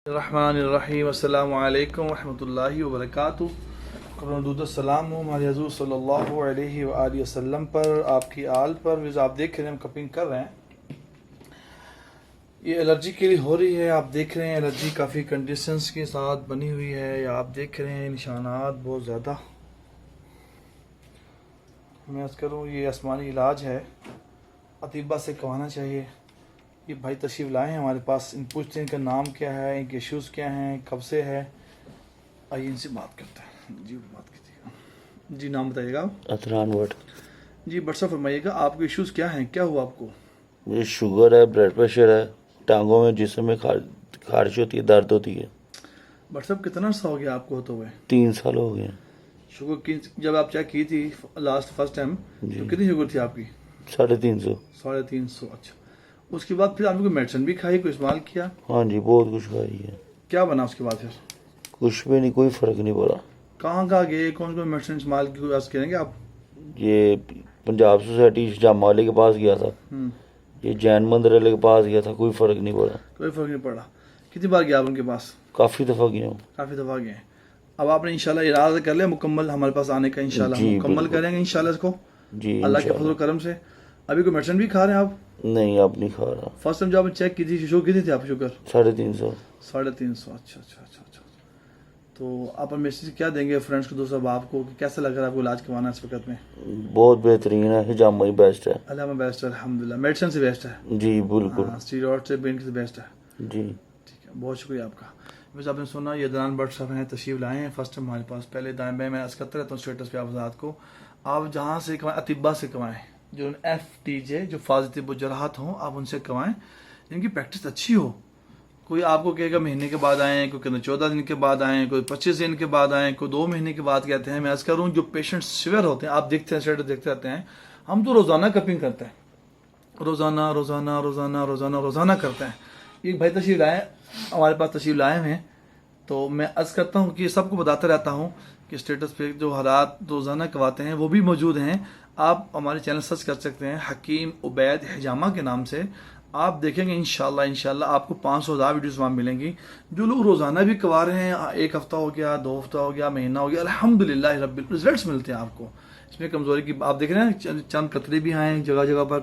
الرحمن الرحیم السلام علیکم ورحمۃ اللہ وبرکاتہ۔ درود السلام ہو ہمارے حضور صلی اللہ علیہ وآلہ وسلم پر، آپ کی آل پر۔ آپ دیکھ رہے ہیں ہم کپنگ کر رہے ہیں، یہ الرجی کے لیے ہو رہی ہے۔ آپ دیکھ رہے ہیں الرجی کافی کنڈیشنز کے ساتھ بنی ہوئی ہے، یا آپ دیکھ رہے ہیں نشانات بہت زیادہ۔ میں عرض کروں یہ آسمانی علاج ہے، اطباء سے کروانا چاہیے۔ یہ بھائی تشریف لائے ہیں ہمارے پاس، ان پوچھتے ہیں ان کا نام کیا ہے، ان کے ایشوز کیا ہیں، کب سے ہے۔ آئیے ان سے بات کرتے ہیں۔ جی بات کیجیے گا، جی نام بتائیے گا۔ عطران بٹ۔ جی بٹ صاحب فرمائیے گا، آپ کے ایشوز کیا ہیں، کیا ہوا آپ کو؟ مجھے شوگر ہے، بلڈ پریشر ہے، ٹانگوں میں جسم میں خارش ہوتی ہے، درد ہوتی ہے۔ بٹ صاحب کتنا عرصہ ہو گیا آپ کو ہوتے ہوئے؟ 3 سال ہو گئے۔ شوگر کی جب آپ چیک کی تھی فرسٹ ٹائم تو کتنی شوگر تھی آپ کی؟ 350۔ 350۔ اچھا، اس کے بعد پھر آپ نے کوئی میڈیسن بھی کھائی، کوئی استعمال کیا؟ ہاں جی، بہت کچھ کھائی ہے۔ کیا بنا اس کے بعد پھر؟ کچھ بھی نہیں، کوئی فرق نہیں پڑا۔ کہاں گئے، کون کون میڈیسن استعمال کی، عرض کریں گے آپ؟ یہ پنجاب سوسائٹی جامع والے کے پاس گیا تھا، یہ جین مندر والے کے پاس گیا تھا، کوئی فرق نہیں پڑا۔ کوئی فرق نہیں پڑا۔ کتنی بار گیا آپ ان کے پاس؟ کافی دفعہ گیا ہوں۔ کافی دفعہ گئے ہیں۔ اب آپ نے انشاءاللہ ارادہ کر لیا مکمل ہمارے پاس آنے کا، انشاءاللہ جی مکمل بالکل۔ کریں گے انشاءاللہ اس کو، جی اللہ کے انشاءاللہ۔ فضل و کرم سے۔ ابھی کوئی میڈیسن بھی کھا رہے ہیں آپ؟ نہیں، اب نہیں کھا رہا۔ فرسٹ ٹائم جب آپ نے چیک کی تھی شوگر کتنی تھی آپ شوگر؟ 350۔ 350۔ اچھا اچھا اچھا اچھا۔ تو آپ میسیج کیا دیں گے فرینڈس کو، دوستوں آپ کو، کہ کیسا لگ رہا ہے آپ کو علاج کروانا اس وقت میں؟ بہت بہترین ہے، ہجامہ ہی بیسٹ ہے۔ اللہ میں بیسٹ ہے، الحمدللہ، میڈیسن سے بیسٹ ہے۔ جی بالکل۔ اسٹیرائڈ سے بین سے بیسٹ ہے۔ جی ٹھیک ہے، بہت شکریہ آپ کا۔ بس آپ نے سنا یہ عطران بٹ صاحب ہیں، تشریف لائے ہیں فرسٹ ٹائم ہمارے پاس۔ پہلے دائیں بائیں میں عرض کرتا رہتا ہوں اسٹیٹس پہ آپ حضرات کو، آپ جہاں سے کوائیں اطباء سے کوائیں، جو FTJ جو فاضل طب و جراحت ہوں، آپ ان سے کوائیں جن کی پریکٹس اچھی ہو۔ کوئی آپ کو کہے گا مہینے کے بعد آئیں، کوئی کہنا 14 دن کے بعد آئیں، کوئی 25 دن کے بعد آئیں، کوئی 2 مہینے کے بعد کہتے ہیں۔ میں عرض کروں جو پیشنٹ سیویئر ہوتے ہیں، آپ دیکھتے ہیں اسٹیٹس دیکھتے رہتے ہیں، ہم تو روزانہ کپنگ کرتے ہیں، روزانہ روزانہ روزانہ روزانہ روزانہ کرتے ہیں۔ ایک بھائی تشریف لائے ہمارے پاس، تشریف لائے ہیں، تو میں عرض کرتا ہوں کہ سب کو بتاتا رہتا ہوں کہ اسٹیٹس پہ جو حالات روزانہ کرواتے ہیں وہ بھی موجود ہیں۔ آپ ہمارے چینل سرچ کر سکتے ہیں حکیم عبید حجامہ کے نام سے، آپ دیکھیں گے انشاءاللہ آپ کو 500,000 ویڈیوز وہاں ملیں گی۔ جو لوگ روزانہ بھی کروا رہے ہیں، 1 ہفتہ ہو گیا، 2 ہفتہ ہو گیا، مہینہ ہو گیا، الحمدللہ رب رزلٹس ملتے ہیں آپ کو۔ اس میں کمزوری کی آپ دیکھ رہے ہیں، چند قطرے بھی آئے ہیں جگہ جگہ پر،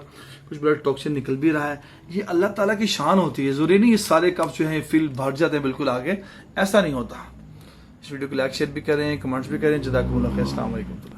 کچھ بلڈ ٹاکسن نکل بھی رہا ہے۔ یہ اللہ تعالیٰ کی شان ہوتی ہے، ضروری نہیں یہ سارے کپ جو ہیں فل بھر جاتے ہیں بالکل آگے، ایسا نہیں ہوتا۔ اس ویڈیو کو لائک شیئر بھی کریں، کمنٹس بھی کریں۔ جزاکم اللہ خیر، السلام علیکم۔